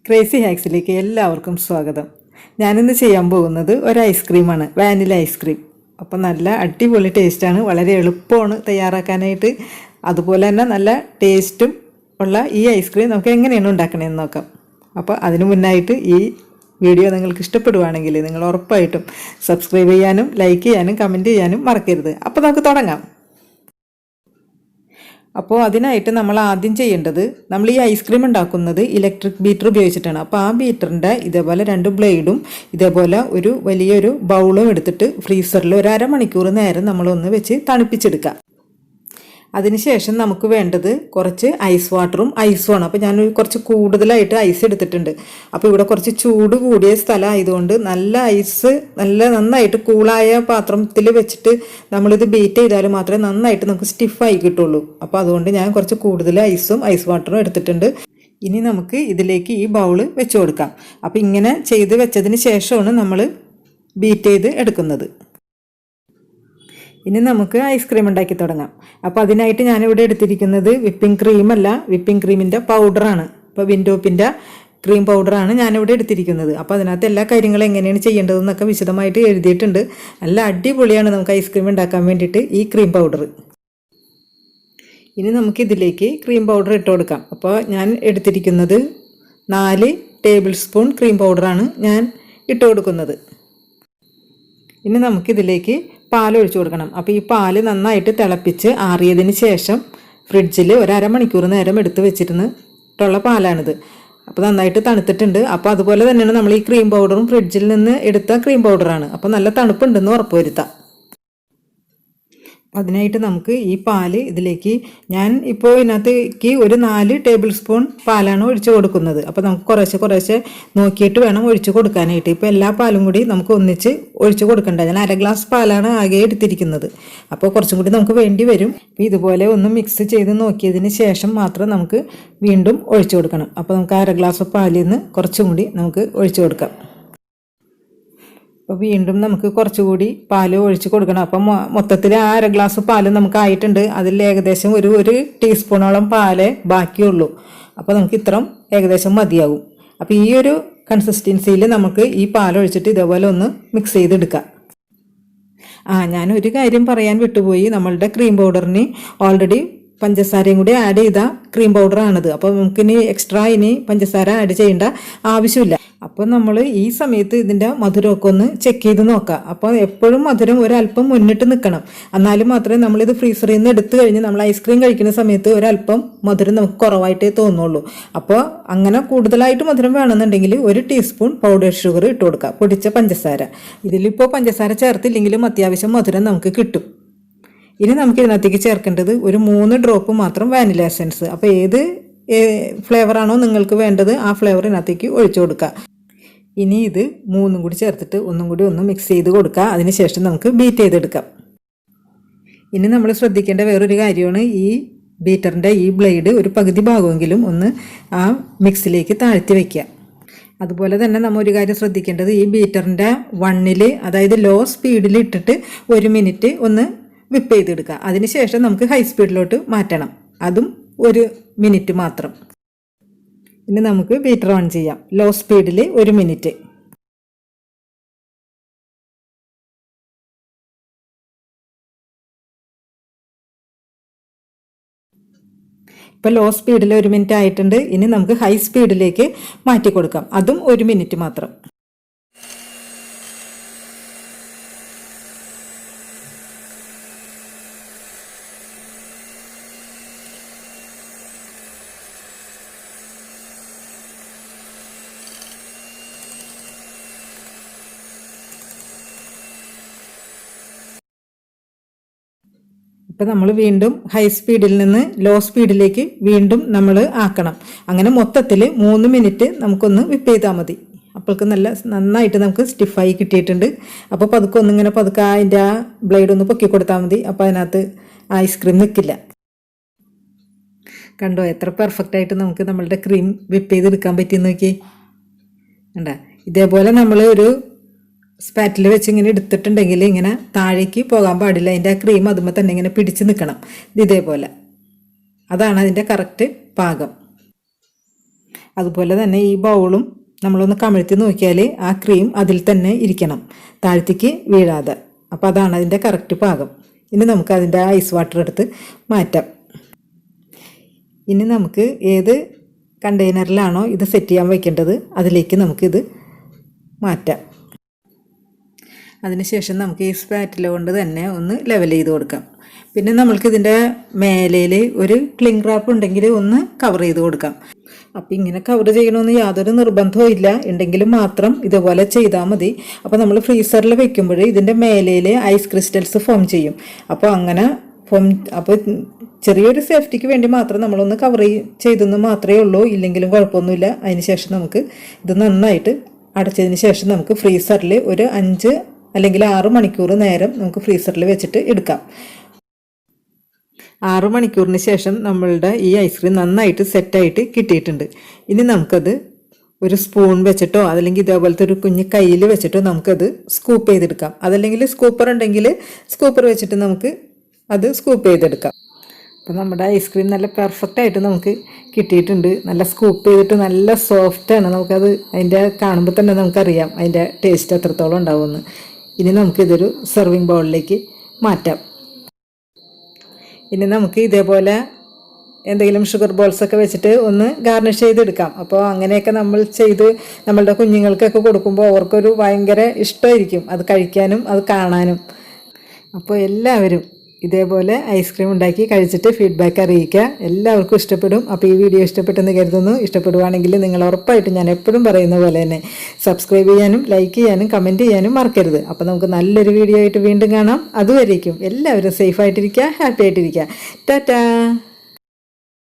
Crazy ഹാക്സിലേക്ക് എല്ലാവർക്കും സ്വാഗതം. ഞാനിന്ന് ചെയ്യാൻ പോകുന്നത് ഒരു ഐസ്ക്രീമാണ്, വാനില ഐസ്ക്രീം. അപ്പോൾ നല്ല അടിപൊളി ടേസ്റ്റാണ്, വളരെ എളുപ്പമാണ് തയ്യാറാക്കാനായിട്ട്. അതുപോലെ തന്നെ നല്ല ടേസ്റ്റും ഉള്ള ഈ ഐസ്ക്രീം നമുക്ക് എങ്ങനെയാണ് ഉണ്ടാക്കണമെന്ന് നോക്കാം. അപ്പോൾ അതിന് മുന്നായിട്ട് ഈ വീഡിയോ നിങ്ങൾക്ക് ഇഷ്ടപ്പെടുവാണെങ്കിൽ നിങ്ങൾ ഉറപ്പായിട്ടും സബ്സ്ക്രൈബ് ചെയ്യാനും ലൈക്ക് ചെയ്യാനും കമൻറ്റ് ചെയ്യാനും മറക്കരുത്. അപ്പോൾ നമുക്ക് തുടങ്ങാം. അപ്പോൾ അതിനായിട്ട് നമ്മൾ ആദ്യം ചെയ്യേണ്ടത്, നമ്മൾ ഈ ഐസ്ക്രീം ഉണ്ടാക്കുന്നത് ഇലക്ട്രിക് ബീറ്റർ ഉപയോഗിച്ചിട്ടാണ്. അപ്പോൾ ആ ബീറ്ററിൻ്റെ ഇതേപോലെ 2 ബ്ലേഡും ഇതേപോലെ ഒരു വലിയൊരു ബൗളും എടുത്തിട്ട് ഫ്രീസറിൽ ഒരു അരമണിക്കൂർ നേരം നമ്മളൊന്ന് വെച്ച് തണുപ്പിച്ചെടുക്കാം. അതിനുശേഷം നമുക്ക് വേണ്ടത് കുറച്ച് ഐസ് വാട്ടറും ഐസുമാണ്. അപ്പോൾ ഞാൻ കുറച്ച് കൂടുതലായിട്ട് ഐസ് എടുത്തിട്ടുണ്ട്. അപ്പോൾ ഇവിടെ കുറച്ച് ചൂട് കൂടിയ സ്ഥലം ആയതുകൊണ്ട് നല്ല ഐസ് നന്നായിട്ട് കൂളായ പാത്രത്തിൽ വെച്ചിട്ട് നമ്മളിത് ബീറ്റ് ചെയ്താൽ മാത്രമേ നന്നായിട്ട് നമുക്ക് സ്റ്റിഫായി കിട്ടുള്ളൂ. അപ്പോൾ അതുകൊണ്ട് ഞാൻ കുറച്ച് കൂടുതൽ ഐസും ഐസ് വാട്ടറും എടുത്തിട്ടുണ്ട്. ഇനി നമുക്ക് ഇതിലേക്ക് ഈ ബൗള് വെച്ച് കൊടുക്കാം. അപ്പോൾ ഇങ്ങനെ ചെയ്ത് വെച്ചതിന് ശേഷമാണ് നമ്മൾ ബീറ്റ് ചെയ്ത് എടുക്കുന്നത്. ഇനി നമുക്ക് ഐസ്ക്രീം ഉണ്ടാക്കി തുടങ്ങാം. അപ്പോൾ അതിനായിട്ട് ഞാനിവിടെ എടുത്തിരിക്കുന്നത് വിപ്പിംഗ് ക്രീമല്ല, വിപ്പിംഗ് ക്രീമിൻ്റെ പൗഡറാണ്. അപ്പോൾ വിൻഡോപ്പിൻ്റെ ക്രീം പൗഡറാണ് ഞാനിവിടെ എടുത്തിരിക്കുന്നത്. അപ്പോൾ അതിനകത്ത് എല്ലാ കാര്യങ്ങളും എങ്ങനെയാണ് ചെയ്യേണ്ടതെന്നൊക്കെ വിശദമായിട്ട് എഴുതിയിട്ടുണ്ട്. നല്ല അടിപൊളിയാണ് നമുക്ക് ഐസ്ക്രീം ഉണ്ടാക്കാൻ വേണ്ടിയിട്ട് ഈ ക്രീം പൗഡർ. ഇനി നമുക്കിതിലേക്ക് ക്രീം പൗഡർ ഇട്ട് കൊടുക്കാം. അപ്പോൾ ഞാൻ എടുത്തിരിക്കുന്നത് 4 ടേബിൾ സ്പൂൺ ക്രീം പൗഡറാണ് ഞാൻ ഇട്ട് കൊടുക്കുന്നത്. ഇനി നമുക്കിതിലേക്ക് പാലൊഴിച്ച് കൊടുക്കണം. അപ്പോൾ ഈ പാല് നന്നായിട്ട് തിളപ്പിച്ച് ആറിയതിന് ശേഷം ഫ്രിഡ്ജിൽ ഒരു അരമണിക്കൂർ നേരം എടുത്ത് വെച്ചിട്ടുള്ള പാലാണിത്. അപ്പോൾ നന്നായിട്ട് തണുത്തിട്ടുണ്ട്. അപ്പോൾ അതുപോലെ തന്നെയാണ് നമ്മൾ ഈ ക്രീം പൗഡറും ഫ്രിഡ്ജിൽ നിന്ന് എടുത്ത ക്രീം പൗഡറാണ്. അപ്പോൾ നല്ല തണുപ്പുണ്ടെന്ന് ഉറപ്പുവരുത്താം. അതിനായിട്ട് നമുക്ക് ഈ പാല് ഇതിലേക്ക്, ഞാൻ ഇപ്പോൾ ഇതിനകത്തേക്ക് ഒരു 4 ടേബിൾ സ്പൂൺ പാലാണ് ഒഴിച്ച് കൊടുക്കുന്നത്. അപ്പോൾ നമുക്ക് കുറേശ്ശെ നോക്കിയിട്ട് വേണം ഒഴിച്ച് കൊടുക്കാനായിട്ട്. ഇപ്പോൾ എല്ലാ പാലും കൂടി നമുക്ക് ഒന്നിച്ച് ഒഴിച്ച് കൊടുക്കണ്ട. ഞാൻ 1/2 ഗ്ലാസ് പാലാണ് ആകെ എടുത്തിരിക്കുന്നത്. അപ്പോൾ കുറച്ചും കൂടി നമുക്ക് വേണ്ടി വരും. ഇതുപോലെ ഒന്ന് മിക്സ് ചെയ്ത് നോക്കിയതിന് ശേഷം മാത്രം നമുക്ക് വീണ്ടും ഒഴിച്ച് കൊടുക്കണം. അപ്പോൾ നമുക്ക് 1/2 ഗ്ലാസ് പാലിൽ നിന്ന് കുറച്ചും കൂടി നമുക്ക് ഒഴിച്ച് കൊടുക്കാം. അപ്പോൾ വീണ്ടും നമുക്ക് കുറച്ചുകൂടി പാല് ഒഴിച്ച് കൊടുക്കണം. അപ്പം മൊത്തത്തിൽ 1/2 ഗ്ലാസ് പാല് നമുക്ക് ആയിട്ടുണ്ട്. അതിൽ ഏകദേശം ഒരു ടീസ്പൂണോളം പാലേ ബാക്കിയുള്ളൂ. അപ്പോൾ നമുക്ക് ഇത്രയും ഏകദേശം മതിയാകും. അപ്പോൾ ഈ ഒരു കൺസിസ്റ്റൻസിയിൽ നമുക്ക് ഈ പാലൊഴിച്ചിട്ട് ഇതേപോലെ ഒന്ന് മിക്സ് ചെയ്തെടുക്കാം. ഞാനൊരു കാര്യം പറയാൻ വിട്ടുപോയി. നമ്മളുടെ ക്രീം പൗഡറിന് ഓൾറെഡി പഞ്ചസാരയും കൂടി ആഡ് ചെയ്ത ക്രീം പൗഡറാണിത്. അപ്പോൾ നമുക്കിനി എക്സ്ട്രാ പഞ്ചസാര ആഡ് ചെയ്യേണ്ട ആവശ്യമില്ല. അപ്പോൾ നമ്മൾ ഈ സമയത്ത് ഇതിൻ്റെ മധുരമൊക്കെ ഒന്ന് ചെക്ക് ചെയ്ത് നോക്കാം. അപ്പോൾ എപ്പോഴും മധുരം ഒരല്പം മുന്നിട്ട് നിൽക്കണം. എന്നാലും മാത്രമേ നമ്മളിത് ഫ്രീസറിൽ നിന്ന് എടുത്തു കഴിഞ്ഞ് നമ്മൾ ഐസ്ക്രീം കഴിക്കുന്ന സമയത്ത് ഒരല്പം മധുരം നമുക്ക് കുറവായിട്ടേ തോന്നുള്ളൂ. അപ്പോൾ അങ്ങനെ കൂടുതലായിട്ട് മധുരം വേണമെന്നുണ്ടെങ്കിൽ 1 ടീസ്പൂൺ പൗഡർ ഷുഗർ ഇട്ട് കൊടുക്കുക, പൊടിച്ച പഞ്ചസാര. ഇതിലിപ്പോൾ പഞ്ചസാര ചേർത്തില്ലെങ്കിലും അത്യാവശ്യം മധുരം നമുക്ക് കിട്ടും. ഇനി നമുക്ക് ഇതിനകത്തേക്ക് ചേർക്കേണ്ടത് ഒരു 3 ഡ്രോപ്പ് മാത്രം വാനില എസൻസ്. അപ്പോൾ ഏത് ഫ്ലേവറാണോ നിങ്ങൾക്ക് വേണ്ടത് ആ ഫ്ലേവർ ഇതിനകത്തേക്ക് ഒഴിച്ചു കൊടുക്കുക. ഇനി ഇത് 3 കൂടി ചേർത്തിട്ട് ഒന്നും കൂടി ഒന്ന് മിക്സ് ചെയ്ത് കൊടുക്കുക. അതിനുശേഷം നമുക്ക് ബീറ്റ് ചെയ്തെടുക്കാം. ഇനി നമ്മൾ ശ്രദ്ധിക്കേണ്ട വേറൊരു കാര്യമാണ്, ഈ ബീറ്ററിൻ്റെ ഈ ബ്ലേഡ് ഒരു പകുതി ഭാഗമെങ്കിലും ഒന്ന് ആ മിക്സിലേക്ക് താഴ്ത്തി വയ്ക്കുക. അതുപോലെ തന്നെ നമ്മൾ ഒരു കാര്യം ശ്രദ്ധിക്കേണ്ടത്, ഈ ബീറ്ററിൻ്റെ 1-ൽ, അതായത് ലോ സ്പീഡിൽ ഇട്ടിട്ട് 1 മിനിറ്റ് ഒന്ന് വിപ്പ് ചെയ്തെടുക്കുക. അതിനുശേഷം നമുക്ക് ഹൈ സ്പീഡിലോട്ട് മാറ്റണം, അതും 1 മിനിറ്റ് മാത്രം. ഇനി നമുക്ക് ബീറ്റർ ഓൺ ചെയ്യാം. ലോ സ്പീഡിൽ 1 മിനിറ്റ്. ഇപ്പോൾ ലോ സ്പീഡിൽ 1 മിനിറ്റ് ആയിട്ടുണ്ട്. ഇനി നമുക്ക് ഹൈ സ്പീഡിലേക്ക് മാറ്റി കൊടുക്കാം, അതും 1 മിനിറ്റ് മാത്രം. ഇപ്പം നമ്മൾ വീണ്ടും ഹൈ സ്പീഡിൽ നിന്ന് ലോ സ്പീഡിലേക്ക് വീണ്ടും നമ്മൾ ആക്കണം. അങ്ങനെ മൊത്തത്തിൽ 3 മിനിറ്റ് നമുക്കൊന്ന് വിപ്പ് ചെയ്താൽ മതി. അപ്പോൾക്ക് നന്നായിട്ട് നമുക്ക് സ്റ്റിഫായി കിട്ടിയിട്ടുണ്ട്. അപ്പോൾ പതുക്കെ അതിൻ്റെ ആ ബ്ലേഡ് ഒന്ന് പൊക്കി കൊടുത്താൽ മതി. അപ്പോൾ അതിനകത്ത് ഐസ്ക്രീം നിൽക്കില്ല. കണ്ടോ എത്ര പെർഫെക്റ്റായിട്ട് നമുക്ക് നമ്മളുടെ ക്രീം വിപ്പ് ചെയ്തെടുക്കാൻ പറ്റിയെന്ന് നോക്കി. കണ്ടോ, ഇതേപോലെ നമ്മൾ ഒരു സ്പാറ്റിൽ വെച്ച് ഇങ്ങനെ എടുത്തിട്ടുണ്ടെങ്കിൽ ഇങ്ങനെ താഴേക്ക് പോകാൻ പാടില്ല. അതിൻ്റെ ആ ക്രീം അതുമ്പോൾ തന്നെ ഇങ്ങനെ പിടിച്ച് നിൽക്കണം. ഇതേപോലെ, അതാണ് അതിൻ്റെ കറക്റ്റ് പാകം. അതുപോലെ തന്നെ ഈ ബൗളും നമ്മളൊന്ന് കമിഴ്ത്തി നോക്കിയാൽ ആ ക്രീം അതിൽ തന്നെ ഇരിക്കണം, താഴത്തേക്ക് വീഴാതെ. അപ്പോൾ അതാണ് അതിൻ്റെ കറക്റ്റ് പാകം. ഇനി നമുക്ക് അതിൻ്റെ ഐസ് വാട്ടർ എടുത്ത് മാറ്റാം. ഇനി നമുക്ക് ഏത് കണ്ടെയ്നറിലാണോ ഇത് സെറ്റ് ചെയ്യാൻ വയ്ക്കേണ്ടത് അതിലേക്ക് നമുക്കിത് മാറ്റാം. അതിനുശേഷം നമുക്ക് ഈ സ്പാറ്റില കൊണ്ട് തന്നെ ഒന്ന് ലെവൽ ചെയ്ത് കൊടുക്കാം. പിന്നെ നമ്മൾക്കിതിൻ്റെ മേലയിൽ ഒരു ക്ലിംഗ് റാപ്പ് ഉണ്ടെങ്കിൽ ഒന്ന് കവർ ചെയ്ത് കൊടുക്കാം. അപ്പോൾ ഇങ്ങനെ കവർ ചെയ്യണമെന്ന് യാതൊരു നിർബന്ധവും ഇല്ല, ഉണ്ടെങ്കിലും മാത്രം ഇതുപോലെ ചെയ്താൽ മതി. അപ്പോൾ നമ്മൾ ഫ്രീസറിൽ വെക്കുമ്പോൾ ഇതിൻ്റെ മേലയിൽ ഐസ് ക്രിസ്റ്റൽസ് ഫോം ചെയ്യും. അപ്പോൾ അങ്ങനെ അപ്പോൾ ചെറിയൊരു സേഫ്റ്റിക്ക് വേണ്ടി മാത്രം നമ്മളൊന്ന് കവർ ചെയ്തെന്ന് മാത്രമേ ഉള്ളൂ, ഇല്ലെങ്കിലും കുഴപ്പമൊന്നുമില്ല. അതിന് ശേഷം നമുക്ക് ഇത് നന്നായിട്ട് അടച്ചതിന് ശേഷം നമുക്ക് ഫ്രീസറിൽ ഒരു 5 അല്ലെങ്കിൽ 6 മണിക്കൂർ നേരം നമുക്ക് ഫ്രീസറിൽ വെച്ചിട്ട് എടുക്കാം. 6 മണിക്കൂറിന് ശേഷം നമ്മളുടെ ഈ ഐസ്ക്രീം നന്നായിട്ട് സെറ്റായിട്ട് കിട്ടിയിട്ടുണ്ട്. ഇനി നമുക്കത് ഒരു സ്പൂൺ വെച്ചിട്ടോ അതല്ലെങ്കിൽ ഇതേപോലത്തെ ഒരു കുഞ്ഞ് കയ്യിൽ വെച്ചിട്ടോ നമുക്കത് സ്കൂപ്പ് ചെയ്തെടുക്കാം. അതല്ലെങ്കിൽ സ്കൂപ്പർ ഉണ്ടെങ്കിൽ സ്കൂപ്പർ വെച്ചിട്ട് നമുക്ക് അത് സ്കൂപ്പ് ചെയ്തെടുക്കാം. അപ്പോൾ നമ്മുടെ ഐസ്ക്രീം നല്ല പെർഫെക്റ്റായിട്ട് നമുക്ക് കിട്ടിയിട്ടുണ്ട്. നല്ല സ്കൂപ്പ് ചെയ്തിട്ട് നല്ല സോഫ്റ്റാണ്. നമുക്കത് അതിൻ്റെ കാണുമ്പോൾ തന്നെ നമുക്കറിയാം അതിൻ്റെ ടേസ്റ്റ് എത്രത്തോളം ഉണ്ടാവുമെന്ന്. ഇനി നമുക്കിതൊരു സെർവിങ് ബൗളിലേക്ക് മാറ്റാം. ഇനി നമുക്ക് ഇതേപോലെ എന്തെങ്കിലും ഷുഗർ ബോൾസൊക്കെ വെച്ചിട്ട് ഒന്ന് ഗാർണിഷ് ചെയ്തെടുക്കാം. അപ്പോൾ അങ്ങനെയൊക്കെ നമ്മൾ ചെയ്ത് നമ്മളുടെ കുഞ്ഞുങ്ങൾക്കൊക്കെ കൊടുക്കുമ്പോൾ അവർക്കൊരു ഭയങ്കര ഇഷ്ടമായിരിക്കും അത് കഴിക്കാനും അത് കാണാനും. അപ്പോൾ എല്ലാവരും ഇതേപോലെ ഐസ്ക്രീം ഉണ്ടാക്കി കഴിച്ചിട്ട് ഫീഡ്ബാക്ക് അറിയിക്കുക. എല്ലാവർക്കും ഇഷ്ടപ്പെടും. അപ്പോൾ ഈ വീഡിയോ ഇഷ്ടപ്പെട്ടെന്ന് കരുതുന്നു. ഇഷ്ടപ്പെടുവാണെങ്കിൽ നിങ്ങൾ ഉറപ്പായിട്ടും ഞാൻ എപ്പോഴും പറയുന്ന പോലെ തന്നെ സബ്സ്ക്രൈബ് ചെയ്യാനും ലൈക്ക് ചെയ്യാനും കമൻറ്റ് ചെയ്യാനും മറക്കരുത്. അപ്പോൾ നമുക്ക് നല്ലൊരു വീഡിയോ ആയിട്ട് വീണ്ടും കാണാം. അതുവരേക്കും എല്ലാവരും സേഫായിട്ടിരിക്കുക, ഹാപ്പി ആയിട്ടിരിക്കുക. ടാറ്റാ.